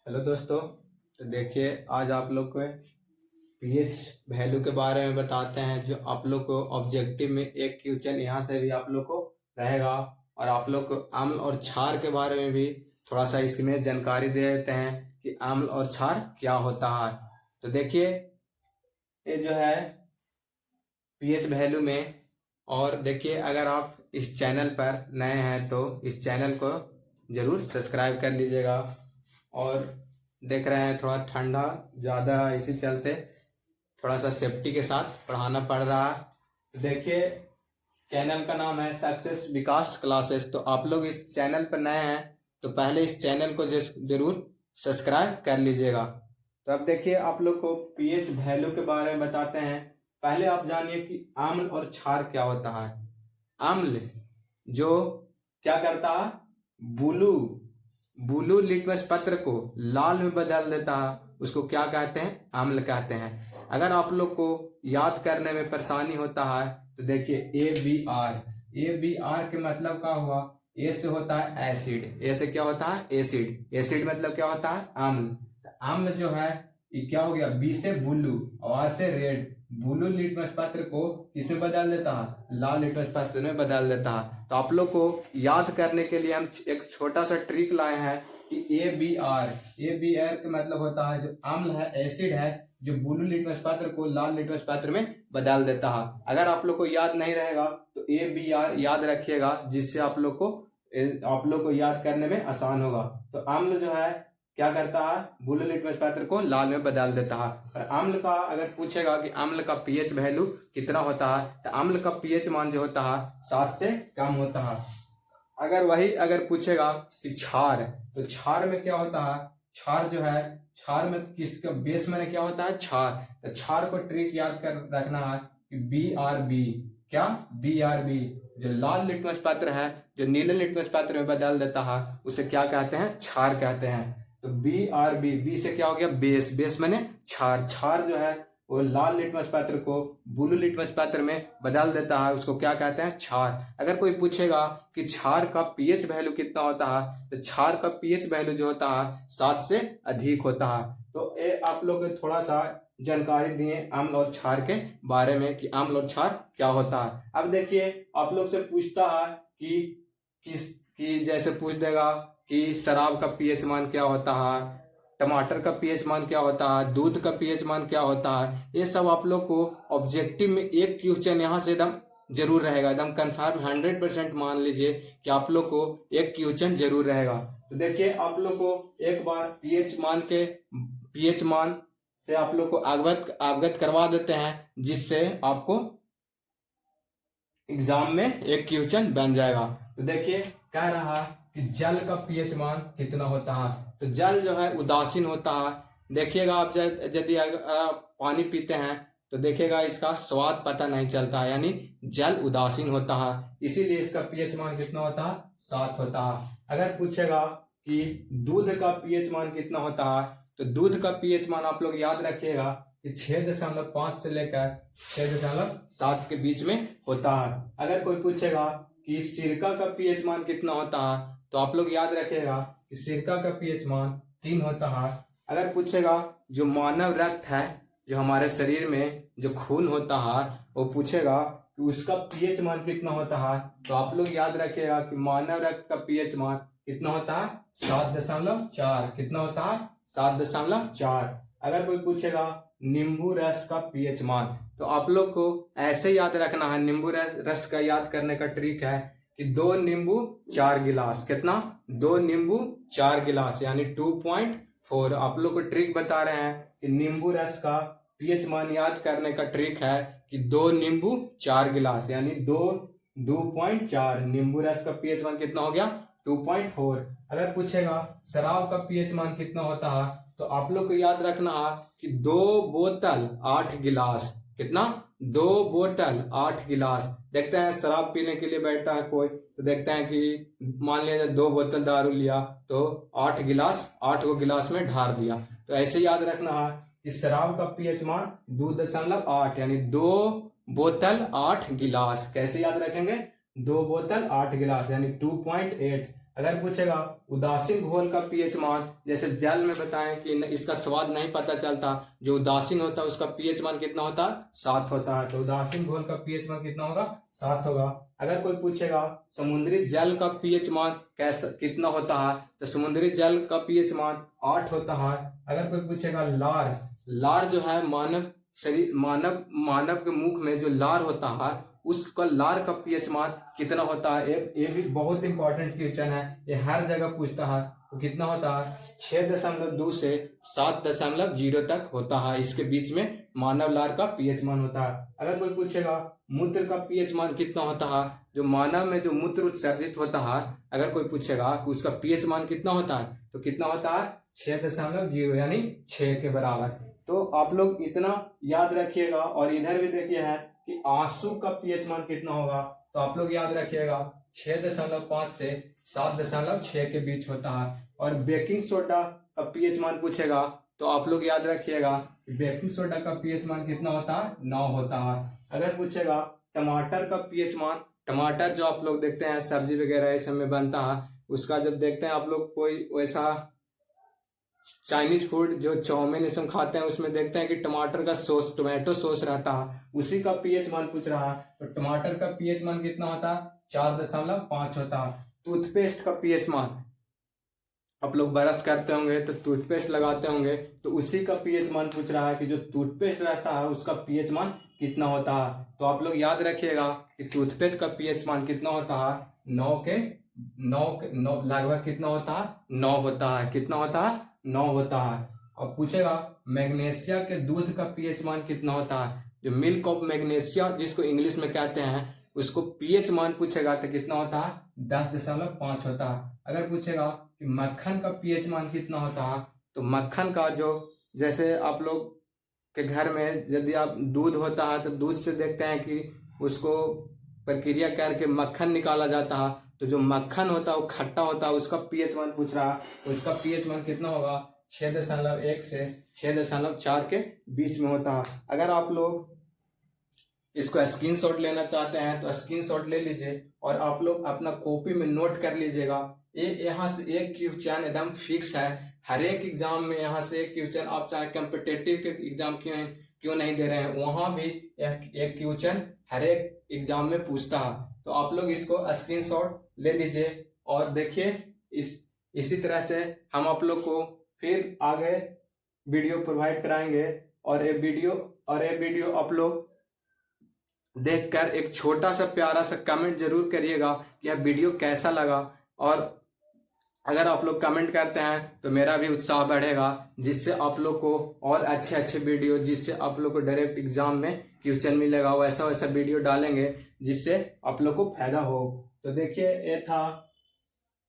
Hello दोस्तों। तो देखिए, आज आप लोग को पीएच वैल्यू के बारे में बताते हैं, जो आप लोग को ऑब्जेक्टिव में एक क्वेश्चन यहाँ से भी आप लोग को रहेगा। और आप लोग को अम्ल और क्षार के बारे में भी थोड़ा सा इसमें जानकारी दे देते हैं कि अम्ल और क्षार क्या होता है। तो देखिए, ये जो है पीएच वैल्यू में। और देखिए, अगर आप इस चैनल पर नए हैं तो इस चैनल को ज़रूर सब्सक्राइब कर लीजिएगा। और देख रहे हैं थोड़ा ठंडा ज़्यादा है, इसी चलते थोड़ा सा सेफ्टी के साथ पढ़ाना पड़ रहा है। तो देखिए, चैनल का नाम है सक्सेस विकास क्लासेस। तो आप लोग इस चैनल पर नए हैं तो पहले इस चैनल को जरूर सब्सक्राइब कर लीजिएगा। तो अब देखिए, आप लोग को पीएच वैल्यू के बारे में बताते हैं। पहले आप जानिए कि अम्ल और क्षार क्या होता है। अम्ल जो क्या करता है, ब्लू लिटमस पत्र को लाल में बदल देता है, उसको क्या कहते हैं, अम्ल कहते हैं। अगर आप लोग को याद करने में परेशानी होता है तो देखिए, ए बी आर के मतलब क्या हुआ। ए से होता है एसिड, ए से क्या होता है, एसिड। एसिड मतलब क्या होता है, अम्ल। अम्ल जो है ये क्या हो गया, बी से ब्लू और आर से रेड। ब्लू लिटमस पत्र को किसमें बदल देता है, लाल लिटमस पत्र में बदल देता है। तो आप लोग को याद करने के लिए हम एक छोटा सा ट्रिक लाए हैं कि ए बी आर का मतलब होता है जो अम्ल है, एसिड है, जो ब्लू लिटमस पत्र को लाल लिटमस पत्र में बदल देता है। अगर आप लोग को याद नहीं रहेगा तो ए बी आर याद रखिएगा, जिससे आप लोग को याद करने में आसान होगा। तो अम्ल जो है क्या करता है, ब्लू लिटमस पत्र को लाल में बदल देता है। और अम्ल का अगर पूछेगा कि अम्ल का पीएच वैल्यू कितना होता है, तो अम्ल का पीएच मान जो होता है 7 से कम होता है। अगर पूछेगा कि क्षार, तो क्षार में क्या होता है, क्षार जो है, क्षार में किसका बेस में क्या होता है, क्षार। तो क्षार को ट्रिक याद कर रखना है कि बी आर बी, जो लाल लिटमस पत्र है, जो नीले लिटमस पत्र में बदल देता है, उसे क्या कहते हैं, क्षार कहते हैं। तो बी से क्या हो गया, बेस मैंने क्षार जो है वो लाल लिटमस पत्र को ब्लू लिटमस पत्र में बदल देता है, उसको क्या कहते हैं, क्षार। अगर कोई पूछेगा कि क्षार का पीएच वैल्यू कितना होता है, तो क्षार का पीएच वैल्यू जो होता है 7 से अधिक होता है। तो ये आप लोग थोड़ा सा जानकारी दिए अम्ल और क्षार के बारे में कि अम्ल और क्षार क्या होता है। अब देखिए, आप लोग से पूछता है कि जैसे पूछ देगा कि शराब का पीएच मान क्या होता है, टमाटर का पीएच मान क्या होता है, दूध का पीएच मान क्या होता है। ये सब आप लोग को ऑब्जेक्टिव में एक क्वेश्चन यहाँ से एकदम जरूर रहेगा, एकदम कंफर्म 100% मान लीजिए कि आप लोग को एक क्वेश्चन जरूर रहेगा। तो देखिए, आप लोग को एक बार पीएच मान से आप लोग को अवगत करवा देते हैं, जिससे आपको एग्जाम में एक क्वेश्चन बन जाएगा। तो देखिए, कह रहा कि जल का पीएच मान कितना होता है। तो जल जो है उदासीन होता है। देखिएगा, आप यदि पानी पीते हैं तो देखिएगा इसका स्वाद पता नहीं चलता है, यानी जल उदासीन होता है, इसीलिए इसका पीएच मान कितना होता है, 7 होता है। अगर पूछेगा कि दूध का पीएच मान कितना होता है, तो दूध का पीएच मान आप लोग याद रखिएगा कि 6.5 से लेकर 6.7 के बीच में होता है। अगर कोई पूछेगा कि सिरका का पीएच मान कितना होता है, तो आप लोग याद रखिएगा कि सिरका का पीएच मान 3 होता है। अगर पूछेगा जो मानव रक्त है, जो हमारे शरीर में जो खून होता है, वो पूछेगा कि उसका पीएच मान कितना होता है, तो आप लोग याद रखिएगा कि मानव रक्त का पीएच मान कितना होता है, 7.4। कितना होता है, 7.4। अगर कोई पूछेगा नींबू रस का पीएच मान, तो आप लोग को ऐसे याद रखना है। नींबू रस का याद करने का ट्रिक है कि 2 नींबू 4 गिलास। कितना, 2 नींबू 4 गिलास, यानी 2.4। आप लोग को ट्रिक बता रहे हैं कि नींबू रस का पीएच मान याद करने का ट्रिक है कि 2 नींबू 4 गिलास, यानी 2.4। नींबू रस का पीएच मान कितना हो गया, 2.4। अगर पूछेगा शराब का पीएच मान कितना होता है, तो आप लोग को याद रखना है कि 2 बोतल 8 गिलास। कितना, 2 बोतल 8 गिलास। देखते हैं शराब पीने के लिए बैठता है कोई, तो देखते हैं कि मान लिया 2 बोतल दारू लिया तो 8 गिलास, 8 को गिलास में ढार दिया। तो ऐसे याद रखना है कि शराब का पीएच मान 2.8, यानी 2 बोतल 8 गिलास। कैसे याद रखेंगे, 2 बोतल 8 गिलास, यानी 2.8। अगर पूछेगा उदासीन घोल का पीएच मान, जैसे जल में बताएं कि इसका स्वाद नहीं पता चलता, जो उदासीन होता है उसका पीएच मान कितना होता है, 7 होता है। तो उदासीन घोल का पीएच मान कितना होगा, 7 होगा। अगर कोई पूछेगा समुद्री जल का पीएच मान कैसा कितना होता है, तो समुद्री जल का पीएच मान 8 होता है। अगर कोई पूछेगा लार जो है मानव शरीर मानव के मुख में जो लार होता है उसका लार का पीएच मान कितना होता है, ये भी बहुत इंपॉर्टेंट क्वेश्चन है, ये हर जगह पूछता है। तो कितना होता है, 6.2 से 7.0 तक होता है, इसके बीच में मानव लार का पीएच मान होता है। अगर कोई पूछेगा मूत्र का पीएच मान कितना होता है, जो मानव में जो मूत्र उत्सर्जित होता है, अगर कोई पूछेगा कि उसका पीएच मान कितना होता है, तो कितना होता है, 6.0 यानी 6 के बराबर। तो आप लोग इतना याद रखिएगा। और इधर भी देखिए है कि आंसू का पीएच मान कितना होगा, तो आप लोग याद रखिएगा 6.5 से 7.6 के बीच होता है। और बेकिंग सोडा का पीएच मान पूछेगा तो आप लोग याद रखिएगा कि बेकिंग सोडा का पीएच मान कितना होता है, 9 होता है। अगर पूछेगा टमाटर का पीएच मान, टमाटर जो आप लोग देखते हैं सब्जी वगैरह इस में बनता है, उसका जब देखते हैं आप लोग कोई वैसा चाइनीज फूड जो चाउमीन इसमें खाते हैं उसमें देखते हैं कि टमाटर का सॉस, टोमेटो सॉस रहता है, उसी का पीएच मान पूछ रहा है। तो टमाटर का पीएच मान कितना होता है, 4.5 होता है। टूथपेस्ट का पीएच मान, आप लोग ब्रश करते होंगे तो टूथपेस्ट लगाते होंगे, तो उसी का पीएच मान पूछ रहा है कि जो टूथपेस्ट रहता है उसका पीएच मान कितना होता है। तो आप लोग याद रखिएगा कि टूथपेस्ट का पीएच मान कितना होता है, 9 लगभग कितना होता है, 9 होता है। कितना होता है, 9 होता है। अब पूछेगा मैग्नीशिया के दूध का पीएच मान कितना होता है, जो मिल्क ऑफ मैग्नीशिया जिसको इंग्लिश में कहते हैं, उसको पीएच मान पूछेगा तो कितना होता है, 10.5 होता है। अगर पूछेगा कि मक्खन का पीएच मान कितना होता है, तो मक्खन का जो जैसे आप लोग के घर में यदि आप दूध होता है तो दूध से देखते हैं कि उसको प्रक्रिया करके मक्खन निकाला जाता है, तो जो मक्खन होता है वो खट्टा होता है, उसका पीएच मान पूछ रहा है, उसका पीएच मान कितना होगा, 6.1 से 6.4 के बीच में होता है। अगर आप लोग इसको स्क्रीनशॉट लेना चाहते हैं तो स्क्रीनशॉट ले लीजिए और आप लोग अपना कॉपी में नोट कर लीजिएगा। ये यहाँ से एक क्वेश्चन एकदम फिक्स है, हर एक एग्जाम में यहाँ से एक क्वेश्चन, आप चाहे कॉम्पिटिटिव के एग्जाम क्यों नहीं दे रहे हैं, वहां भी एक क्वेश्चन हर एक एग्जाम में पूछता है। तो आप लोग इसको स्क्रीनशॉट ले लीजिए और देखिए। इसी तरह से हम आप लोग को फिर आगे वीडियो प्रोवाइड कराएंगे। और ये वीडियो आप लोग देखकर एक छोटा सा प्यारा सा कमेंट जरूर करिएगा कि यह वीडियो कैसा लगा। और अगर आप लोग कमेंट करते हैं तो मेरा भी उत्साह बढ़ेगा, जिससे आप लोग को और अच्छे वीडियो, जिससे आप लोग को डायरेक्ट एग्जाम में क्वेश्चन मिलेगा, वैसा वीडियो डालेंगे जिससे आप लोग को फायदा हो। तो देखिए ये था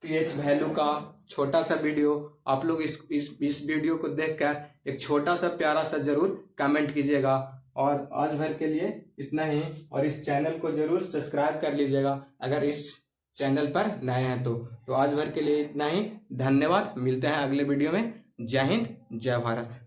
पीएच वैल्यू का छोटा सा वीडियो। आप लोग इस वीडियो को देखकर एक छोटा सा प्यारा सा जरूर कमेंट कीजिएगा। और आज भर के लिए इतना ही, और इस चैनल को जरूर सब्सक्राइब कर लीजिएगा अगर इस चैनल पर नए हैं तो आज भर के लिए इतना ही। धन्यवाद, मिलते हैं अगले वीडियो में। जय हिंद, जय भारत।